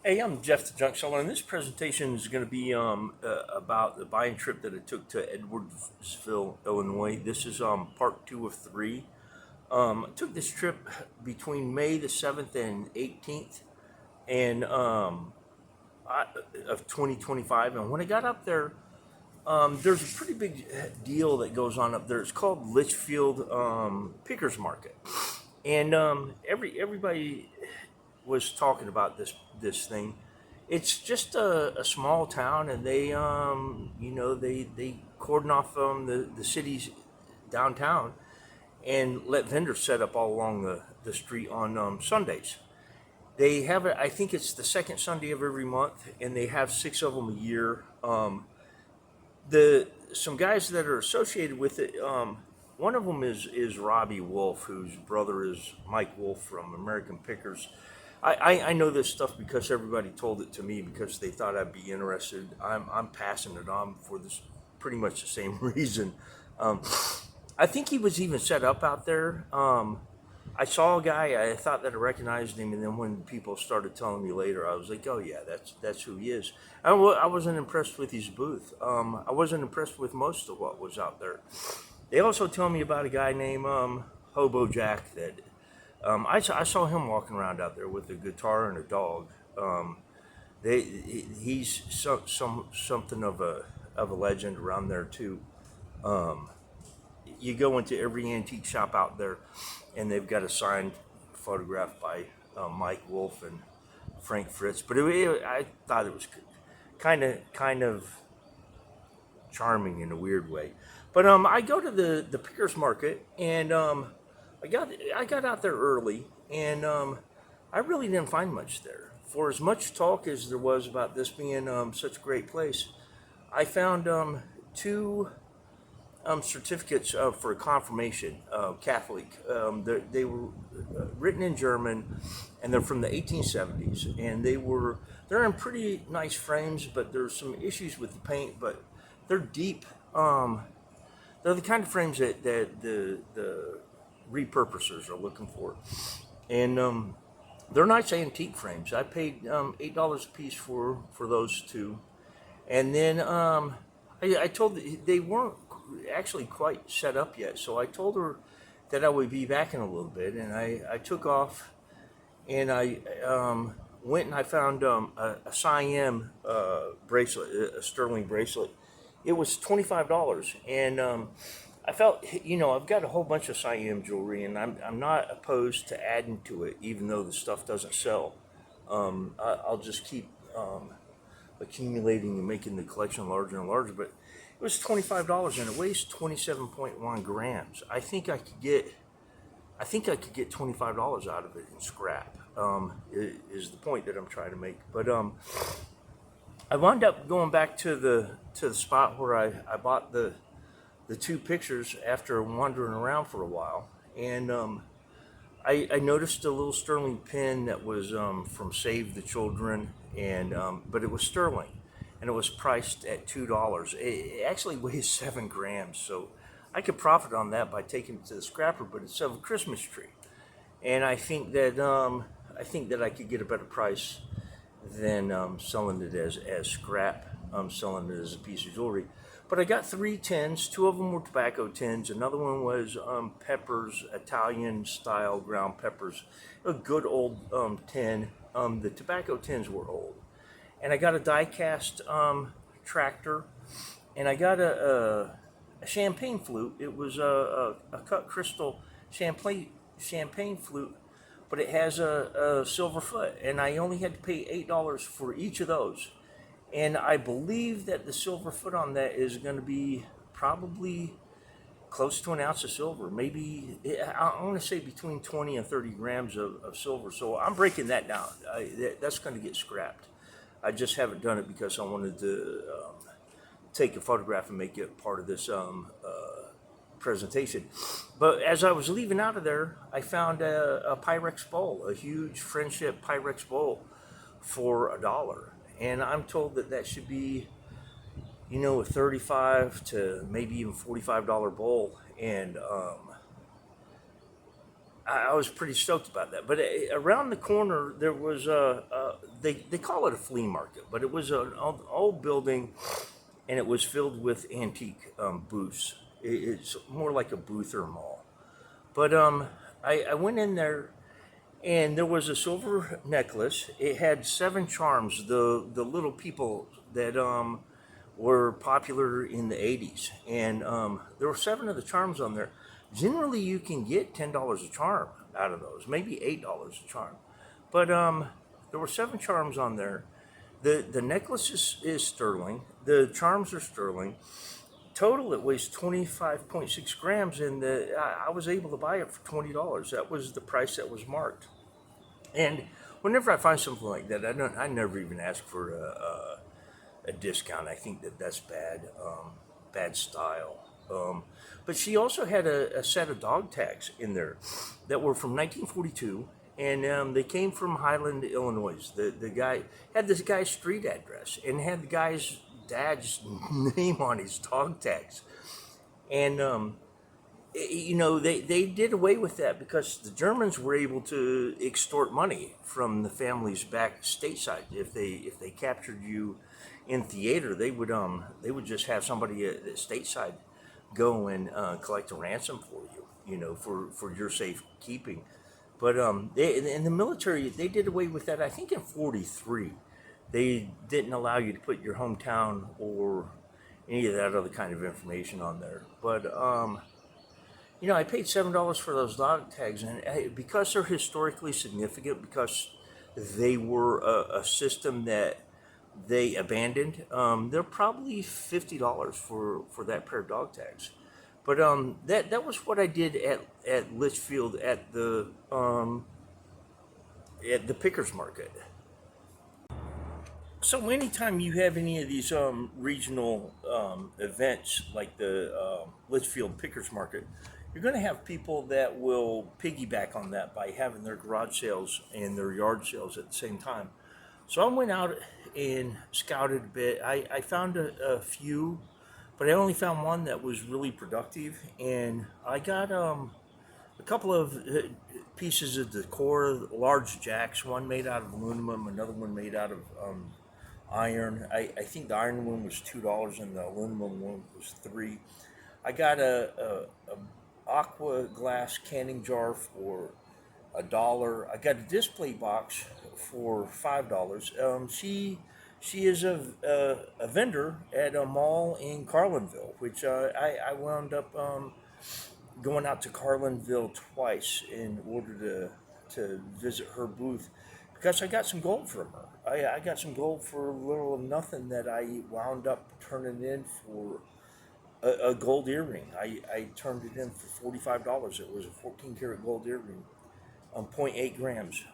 Hey, I'm Jeff the Junk Seller, and this presentation is going to be about the buying trip that I took to Edwardsville, Illinois. This is part 2 of 3. I took this trip between May the 7th and 18th and of 2025. And when I got up there, there's a pretty big deal that goes on up there. It's called Litchfield Pickers Market, and everybody was talking about this thing. It's just a small town, and they cordon off the city's downtown and let vendors set up all along the street on Sundays. They have it. I think it's the second Sunday of every month, and they have 6 of them a year. The Some guys that are associated with it. One of them is Robbie Wolf, whose brother is Mike Wolf from American Pickers. I know this stuff because everybody told it to me because they thought I'd be interested. I'm passing it on for this pretty much the same reason. I think he was even set up out there. I saw a guy. I thought that I recognized him, and then when people started telling me later, I was like, "Oh yeah, that's who he is." I wasn't impressed with his booth. I wasn't impressed with most of what was out there. They also told me about a guy named Hobo Jack that I saw him walking around out there with a guitar and a dog. He's something of a legend around there too. You go into every antique shop out there, and they've got a signed photograph by Mike Wolf and Frank Fritz. But I thought it was kind of charming in a weird way. But I go to the Pickers Market, and I got out there early, and I really didn't find much there. For as much talk as there was about this being such a great place, I found 2 certificates for confirmation, Catholic. They were written in German, and they're from the 1870s, and they're in pretty nice frames, but there's some issues with the paint, but they're deep. They're the kind of frames that the repurposers are looking for, and they're nice antique frames. I paid $8 a piece for those 2, and then I told they weren't actually quite set up yet, so I told her that I would be back in a little bit, and I took off, and I went and I found a Siam bracelet, a sterling bracelet. It was $25, and I felt, I've got a whole bunch of Siam jewelry, and I'm not opposed to adding to it, even though the stuff doesn't sell. I'll just keep accumulating and making the collection larger and larger. But it was $25, and it weighs 27.1 grams. I think I could get $25 out of it in scrap. Is the point that I'm trying to make. But I wound up going back to the spot where I bought the 2 pictures after wandering around for a while, and I noticed a little sterling pin that was from Save the Children, and but it was sterling, and it was priced at $2. It actually weighs 7 grams, so I could profit on that by taking it to the scrapper. But it's of a Christmas tree, and I think that I could get a better price than selling it as scrap. Selling it as a piece of jewelry. But I got 3 tins. 2 of them were tobacco tins. Another one was peppers, Italian style ground peppers. A good old tin. The tobacco tins were old. And I got a die cast tractor, and I got a champagne flute. It was a cut crystal champagne flute, but it has a silver foot, and I only had to pay $8 for each of those. And I believe that the silver foot on that is going to be probably close to an ounce of silver. Maybe, I want to say between 20 and 30 grams of silver. So I'm breaking that down. That's going to get scrapped. I just haven't done it because I wanted to take a photograph and make it part of this presentation. But as I was leaving out of there, I found a Pyrex bowl, a huge Friendship Pyrex bowl for $1. And I'm told that should be, a $35 to maybe even $45 bowl. And I was pretty stoked about that. But around the corner, there was they call it a flea market, but it was an old building, and it was filled with antique booths. It's more like a booth or mall. But I went in there, and there was a silver necklace. It had 7 charms, the little people that were popular in the 80s. And there were 7 of the charms on there. Generally, you can get $10 a charm out of those, maybe $8 a charm. But there were 7 charms on there. The necklace is sterling. The charms are sterling. Total, it weighs 25.6 grams, and I was able to buy it for $20. That was the price that was marked. And whenever I find something like that, I never even ask for a discount. I think that's bad style. But she also had a set of dog tags in there that were from 1942, and they came from Highland, Illinois. The guy had this guy's street address and had the guy's dad's name on his dog tags. And they did away with that because the Germans were able to extort money from the families back stateside. If they captured you in theater, they would just have somebody at stateside go and collect a ransom for you, for your safekeeping. But in the military, they did away with that. I think in '43, they didn't allow you to put your hometown or any of that other kind of information on there. But I paid $7 for those dog tags, and because they're historically significant, because they were a system that they abandoned, they're probably $50 for that pair of dog tags. But that was what I did at Litchfield at the Pickers Market. So anytime you have any of these regional events like the Litchfield Pickers Market, you're going to have people that will piggyback on that by having their garage sales and their yard sales at the same time. So I went out and scouted a bit. I found a few, but I only found one that was really productive, and I got a couple of pieces of decor, large jacks, one made out of aluminum, another one made out of iron. I think the iron one was $2 and the aluminum one was $3. I got a aqua glass canning jar for $1. I got a display box for $5. She is a vendor at a mall in Carlinville, which I wound up going out to Carlinville twice in order to visit her booth, because I got some gold from her. I got some gold for a little of nothing that I wound up turning in for a gold earring. I turned it in for $45. It was a 14 karat gold earring, 0.8 grams.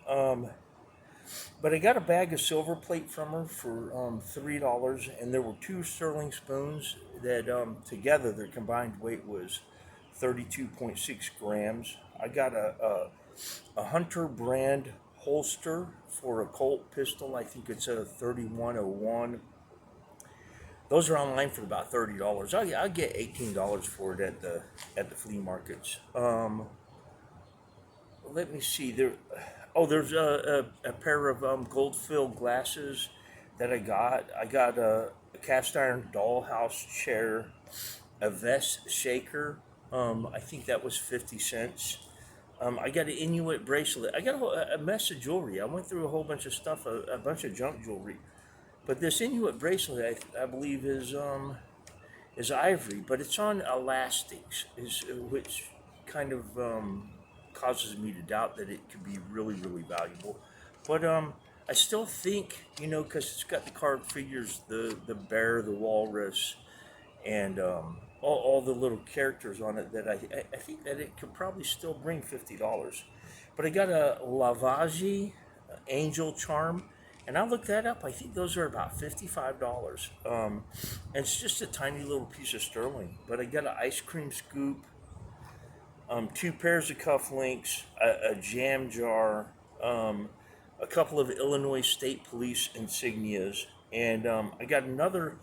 But I got a bag of silver plate from her for $3, and there were 2 sterling spoons that together their combined weight was 32.6 grams. I got a Hunter brand holster for a Colt pistol. I think it's a 3101. Those are online for about $30. I'll get $18 for it at the flea markets. Let me see there. Oh, there's a pair of gold-filled glasses that I got. I got a cast iron dollhouse chair, a vest shaker. I think that was 50 cents. I got an Inuit bracelet. I got a mess of jewelry. I went through a whole bunch of stuff, a bunch of junk jewelry. But this Inuit bracelet, I believe, is ivory, but it's on elastics, which kind of causes me to doubt that it could be really, really valuable. But I still think, because it's got the carved figures, the bear, the walrus, and all the little characters on it, that I think that it could probably still bring $50. But I got a Lavagie angel charm, and I looked that up. I think those are about $55. And it's just a tiny little piece of sterling. But I got an ice cream scoop, 2 pairs of cufflinks, a jam jar, a couple of Illinois State Police insignias, and I got another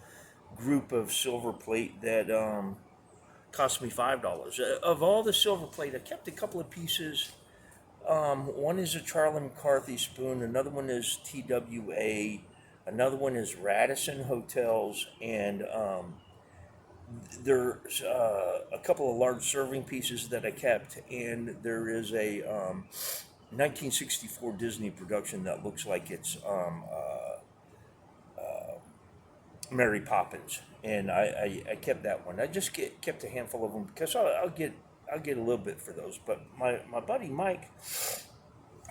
group of silver plate that cost me $5. Of all the silver plate, I kept a couple of pieces one is a Charlie McCarthy spoon, another one is TWA, another one is Radisson Hotels, and there's a couple of large serving pieces that I kept, and there is a 1964 Disney production that looks like it's Mary Poppins, and I kept that one. I just kept a handful of them because I'll get a little bit for those. But my buddy Mike,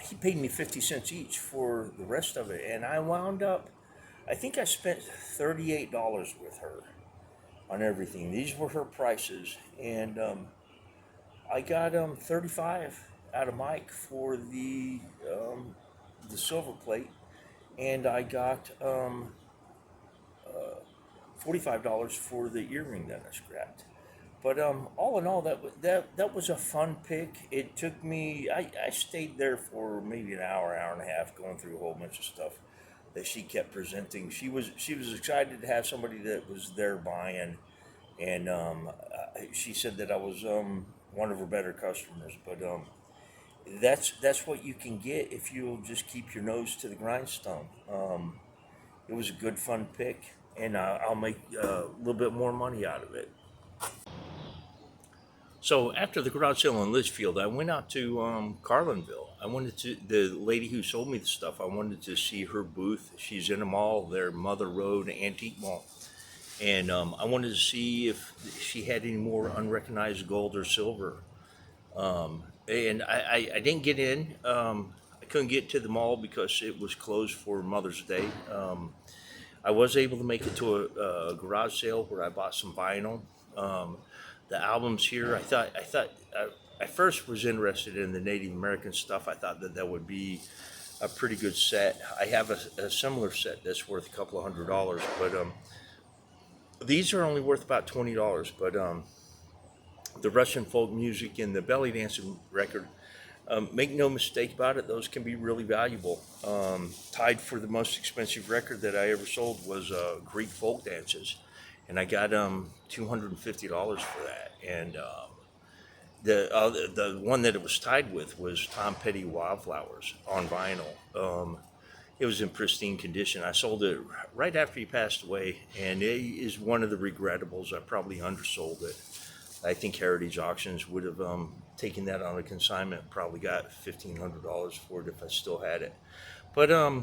he paid me 50 cents each for the rest of it, and I wound up. I think I spent $38 with her on everything. These were her prices, and I got 35 out of Mike for the silver plate, and I got $45 for the earring that I scrapped. But all in all, that was a fun pick. It took me. I stayed there for maybe an hour, hour and a half, going through a whole bunch of stuff that she kept presenting. She was excited to have somebody that was there buying, and she said that I was one of her better customers. But that's what you can get if you'll just keep your nose to the grindstone. It was a good, fun pick, and I'll make a little bit more money out of it. So after the garage sale in Litchfield, I went out to Carlinville. I wanted to, the lady who sold me the stuff, I wanted to see her booth. She's in a mall, their Mother Road Antique Mall. And I wanted to see if she had any more unrecognized gold or silver. And I didn't get in. I couldn't get to the mall because it was closed for Mother's Day. I was able to make it to a garage sale where I bought some vinyl. The albums here, I first was interested in the Native American stuff. I thought that would be a pretty good set. I have a similar set that's worth a couple of $100, but these are only worth about $20. But the Russian folk music and the belly dancing record, make no mistake about it, those can be really valuable. Tied for the most expensive record that I ever sold was Greek folk dances, and I got $250 for that. And the one that it was tied with was Tom Petty Wildflowers on vinyl. It was in pristine condition. I sold it right after he passed away, and it is one of the regrettables. I probably undersold it. I think Heritage Auctions would have taken that on a consignment, probably got $1,500 for it if I still had it. But I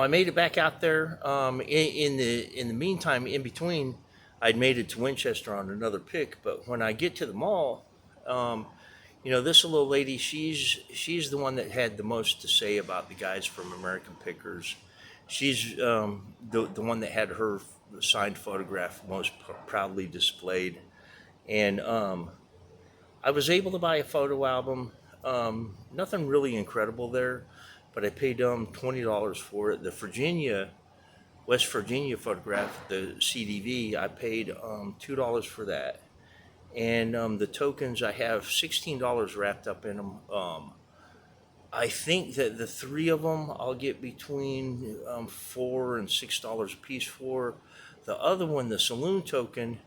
made it back out there. In the meantime, in between, I'd made it to Winchester on another pick. But when I get to the mall, this little lady, she's the one that had the most to say about the guys from American Pickers. She's the one that had her signed photograph most proudly displayed, and I was able to buy a photo album. Nothing really incredible there, but I paid $20 for it. The West Virginia photograph, the CDV, I paid $2 for that. And the tokens, I have $16 wrapped up in them. I think that the three of them I'll get between $4 and $6 a piece for. The other one, the saloon token,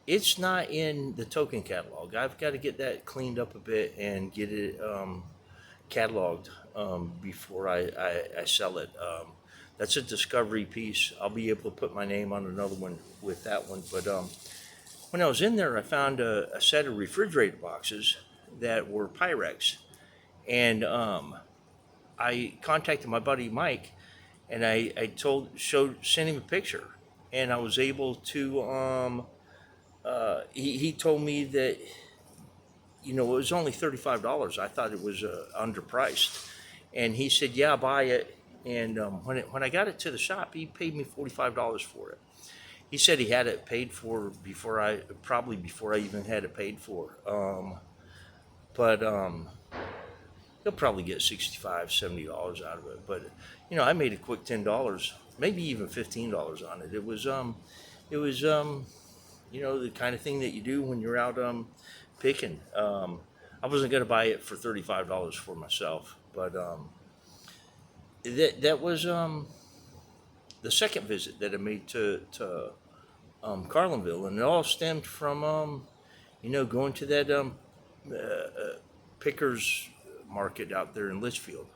it's not in the token catalog. I've got to get that cleaned up a bit and get it cataloged before I sell it. That's a discovery piece. I'll be able to put my name on another one with that one. But when I was in there, I found a set of refrigerator boxes that were Pyrex. And I contacted my buddy Mike, and I sent him a picture, and I was able to. He told me that it was only $35. I thought it was underpriced, and he said, "Yeah, buy it." And when I got it to the shop, he paid me $45 for it. He said he had it paid for before I even had it paid for. But he'll probably get $65, $70 out of it. But I made a quick $10, maybe even $15 on it. It was the kind of thing that you do when you're out picking. I wasn't going to buy it for $35 for myself, but that was the second visit that I made to Carlinville, and it all stemmed from going to that pickers market out there in Litchfield.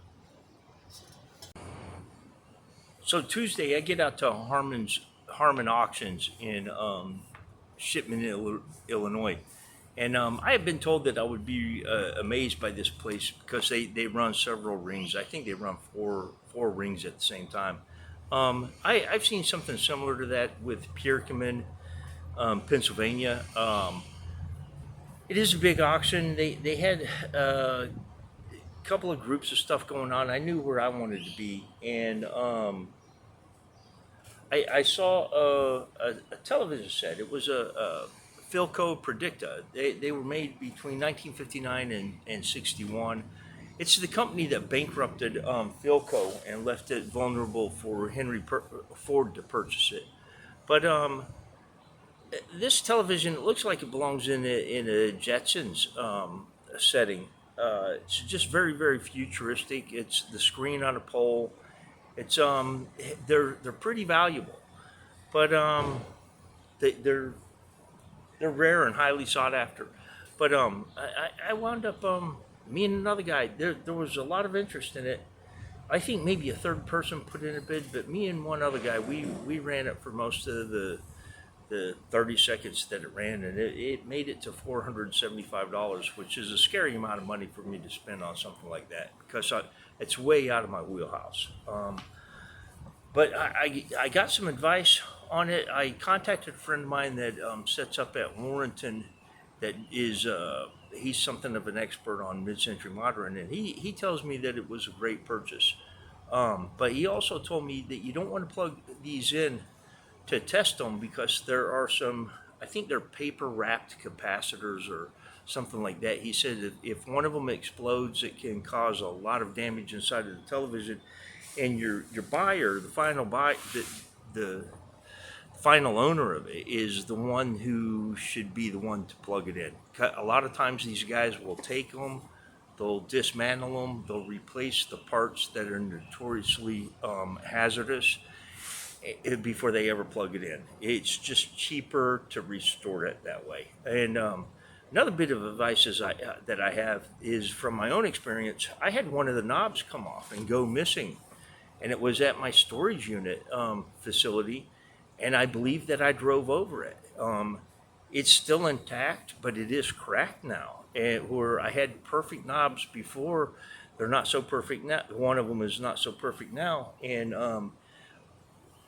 So Tuesday, I get out to Harmon Auctions in Shipman, Illinois, and I have been told that I would be amazed by this place because they run several rings. I think they run four rings at the same time. I've seen something similar to that with Piercomen, Pennsylvania. It is a big auction. They had a couple of groups of stuff going on. I knew where I wanted to be, and I saw a television set. It was a Philco Predicta. They were made between 1959 and 61. It's the company that bankrupted Philco and left it vulnerable for Ford to purchase it. But this television, it looks like it belongs in a Jetsons setting. It's just very, very futuristic. It's the screen on a pole. It's they're pretty valuable, but they're rare and highly sought after. But I wound up me and another guy. There was a lot of interest in it. I think maybe a third person put in a bid, but me and one other guy, we ran it for most of the 30 seconds that it ran, and it made it to $475, which is a scary amount of money for me to spend on something like that because it's way out of my wheelhouse. But I got some advice on it. I contacted a friend of mine that sets up at Warrenton. That is, he's something of an expert on mid-century modern, and he tells me that it was a great purchase. But he also told me that you don't want to plug these in to test them because there are some, I think they're paper wrapped capacitors or something like that. He said that if one of them explodes, it can cause a lot of damage inside of the television, and your buyer, the final owner of it, is the one who should be the one to plug it in. A lot of times these guys will take them, they'll dismantle them, they'll replace the parts that are notoriously hazardous before they ever plug it in. It's just cheaper to restore it that way. And another bit of advice that I have is from my own experience. I had one of the knobs come off and go missing, and it was at my storage unit facility, and I believe that I drove over it. It's still intact, but it is cracked now. And where I had perfect knobs before, they're not so perfect now. One of them is not so perfect now, and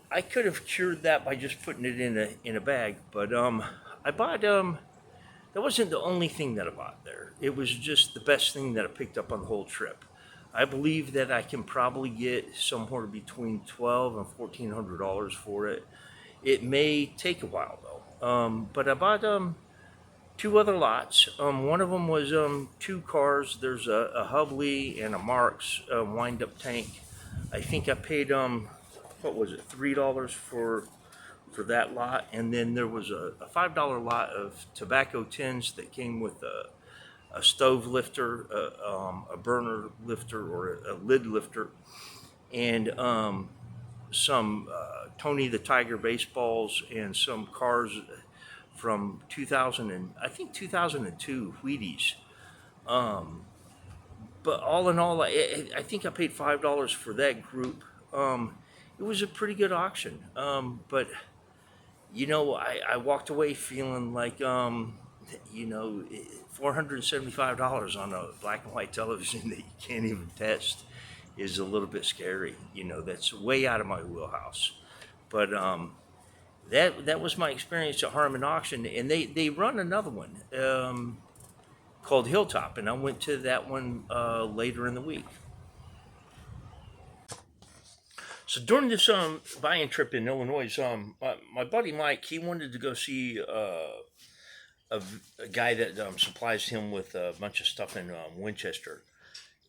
I could have cured that by just putting it in a bag, but I bought that wasn't the only thing that I bought there. It was just the best thing that I picked up on the whole trip. I believe that I can probably get somewhere between $1,200 and $1,400 for it. It may take a while though. But I bought two other lots. One of them was two cars. There's a Hubley and a Marks wind-up tank. I think I paid what was it, $3 for that lot, and then there was a $5 lot of tobacco tins that came with a stove lifter, a burner lifter, or a lid lifter, and some Tony the Tiger baseballs and some cars from 2000 and I think 2002 Wheaties. But all in all, I think I paid $5 for that group. It was a pretty good auction, but I walked away feeling like $475 on a black and white television that you can't even test is a little bit scary. That's way out of my wheelhouse. But that was my experience at Harmon Auction, and they run another one called Hilltop, and I went to that one later in the week. So during this buying trip in Illinois, my buddy Mike, he wanted to go see a guy that supplies him with a bunch of stuff in Winchester,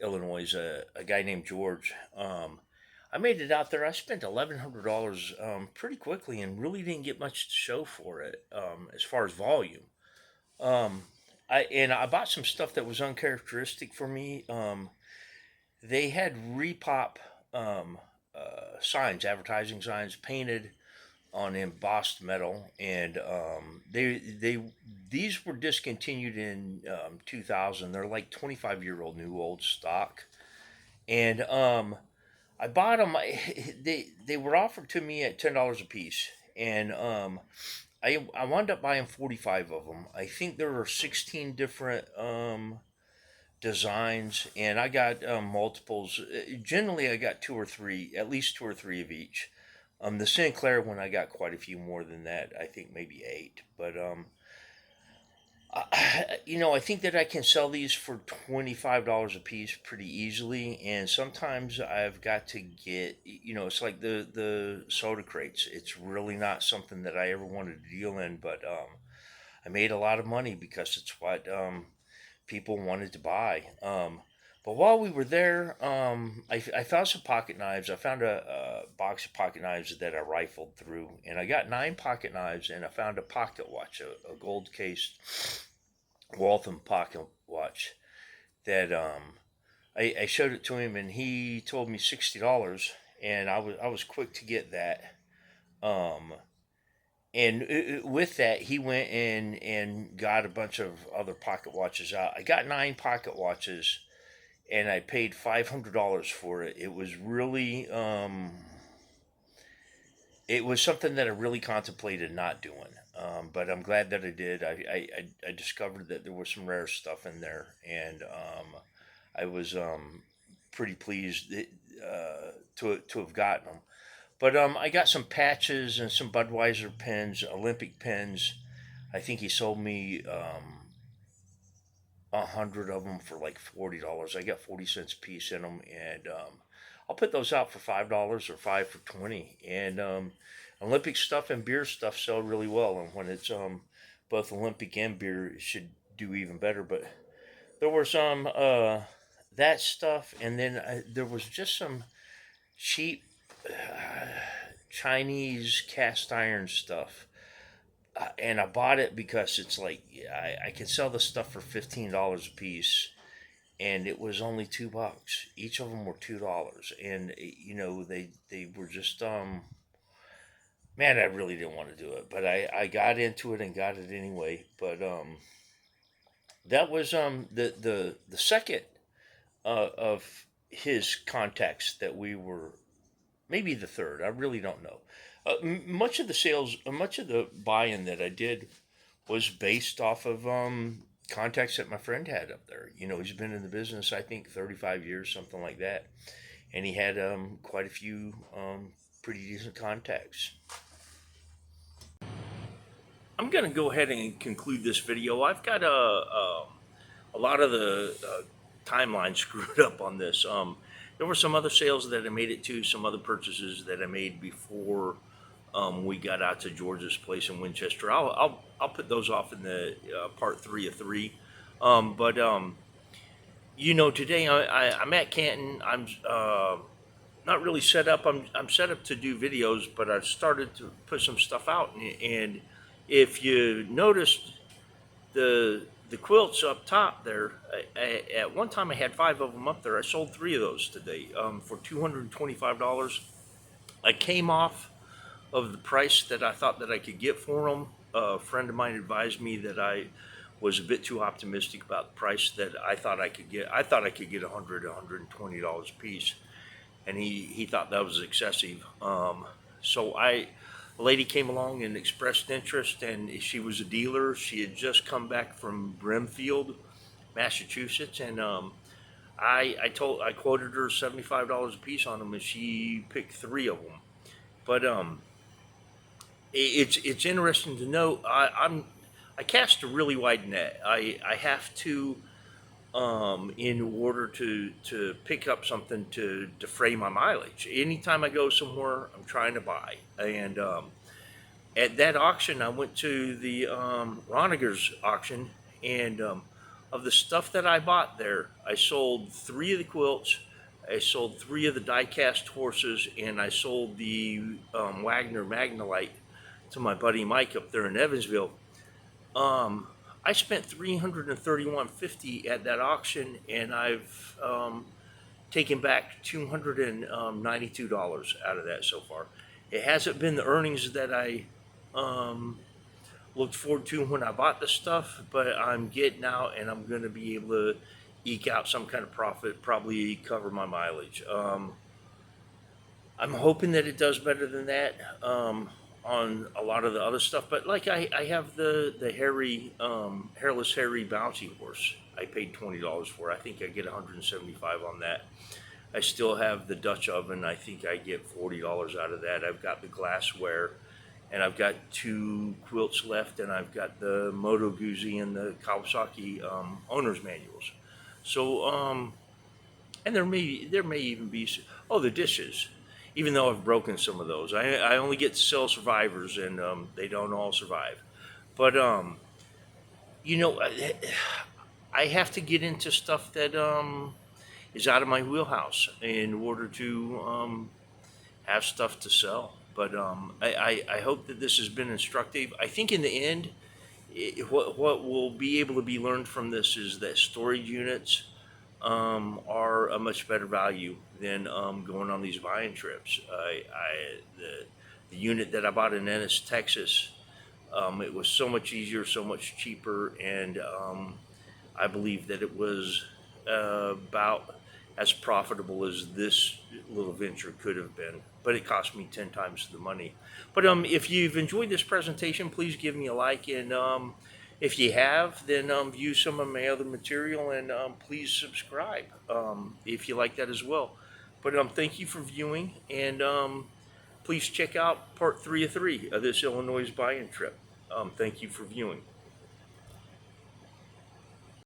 Illinois, a guy named George. I made it out there. I spent $1,100 pretty quickly and really didn't get much to show for it as far as volume. I bought some stuff that was uncharacteristic for me. They had repop signs, advertising signs, painted on embossed metal, and these were discontinued in 2000. They're like 25-year-old new old stock, and I bought them. They were offered to me at $10 a piece, and I wound up buying 45 of them. I think there were 16 different designs, and I got multiples. Generally, I got two or three, at least two or three of each. The Sinclair one, I got quite a few more than that. I think maybe eight. But I think that I can sell these for $25 a piece pretty easily. And sometimes I've got to get, it's like the soda crates. It's really not something that I ever wanted to deal in, but I made a lot of money because it's what people wanted to buy. But while we were there, I found some pocket knives. I found a box of pocket knives that I rifled through, and I got 9 pocket knives, and I found a pocket watch, a gold cased Waltham pocket watch that I showed it to him, and he told me $60, and I was quick to get that. Um, and with that, he went in and got a bunch of other pocket watches out. I got 9 pocket watches, and I paid $500 for it. It was really, it was something that I really contemplated not doing. But I'm glad that I did. I discovered that there was some rare stuff in there, and I was pretty pleased to have gotten them. But I got some patches and some Budweiser pins, Olympic pins. I think he sold me 100 of them for like $40. I got 40 cents a piece in them, and I'll put those out for $5 or 5 for 20. And Olympic stuff and beer stuff sell really well, and when it's both Olympic and beer, it should do even better. But there were some that stuff, and then there was just some cheap Chinese cast iron stuff. And I bought it because it's like I can sell this stuff for $15 a piece, and it was only $2. Each of them were $2, and they were just man, I really didn't want to do it, but I got into it and got it anyway. But that was the second of his contacts that we were, maybe the third. I really don't know. Much of the sales, much of the buying that I did was based off of contacts that my friend had up there. He's been in the business, I think, 35 years, something like that, and he had quite a few pretty decent contacts. I'm gonna go ahead and conclude this video. I've got a lot of the timeline screwed up on this. There were some other sales that I made it to, some other purchases that I made before we got out to George's place in Winchester. I'll put those off in the part 3 of 3. But today I'm at Canton. I'm not really set up. I'm set up to do videos, but I've started to put some stuff out. And if you noticed the quilts up top there, at one time I had 5 of them up there. I sold 3 of those today for $225. I came off of the price that I thought that I could get for them. A friend of mine advised me that I was a bit too optimistic about the price that I thought I could get. I thought I could get $120 a piece, and he thought that was excessive. So a lady came along and expressed interest, and she was a dealer. She had just come back from Brimfield, Massachusetts, and I quoted her $75 a piece on them, and she picked 3 of them. But it's interesting to know. I cast a really wide net. I have to, in order to pick up something to defray my mileage. Anytime I go somewhere, I'm trying to buy. And at that auction, I went to the Roniger's auction, and of the stuff that I bought there, I sold 3 of the quilts. I sold 3 of the die-cast horses, and I sold the Wagner Magnolite to my buddy Mike up there in Evansville. I spent $331.50 at that auction, and I've taken back $292 out of that so far. It hasn't been the earnings that I um, looked forward to when I bought the stuff, but I'm getting out and I'm going to be able to eke out some kind of profit, probably cover my mileage. I'm hoping that it does better than that on a lot of the other stuff. But like I have the hairy hairless hairy bouncy horse. I paid $20 for. I think I get 175 on that. I still have the Dutch oven. I think I get $40 out of that. I've got the glassware, and I've got two quilts left, and I've got the Moto Guzzi and the Kawasaki owner's manuals. So and there may even be the dishes. Even though I've broken some of those, I only get to sell survivors, and they don't all survive. But you know, I have to get into stuff that is out of my wheelhouse in order to have stuff to sell. But I hope that this has been instructive. I think in the end, what will be able to be learned from this is that storage units are a much better value than going on these buying trips. The unit that I bought in Ennis, Texas, it was so much easier, so much cheaper, and I believe that it was about as profitable as this little venture could have been. But it cost me 10 times the money. But if you've enjoyed this presentation, please give me a like. And if you have, then view some of my other material, and please subscribe if you like that as well. But thank you for viewing, and please check out part 3 of 3 of this Illinois buy-in trip. Thank you for viewing.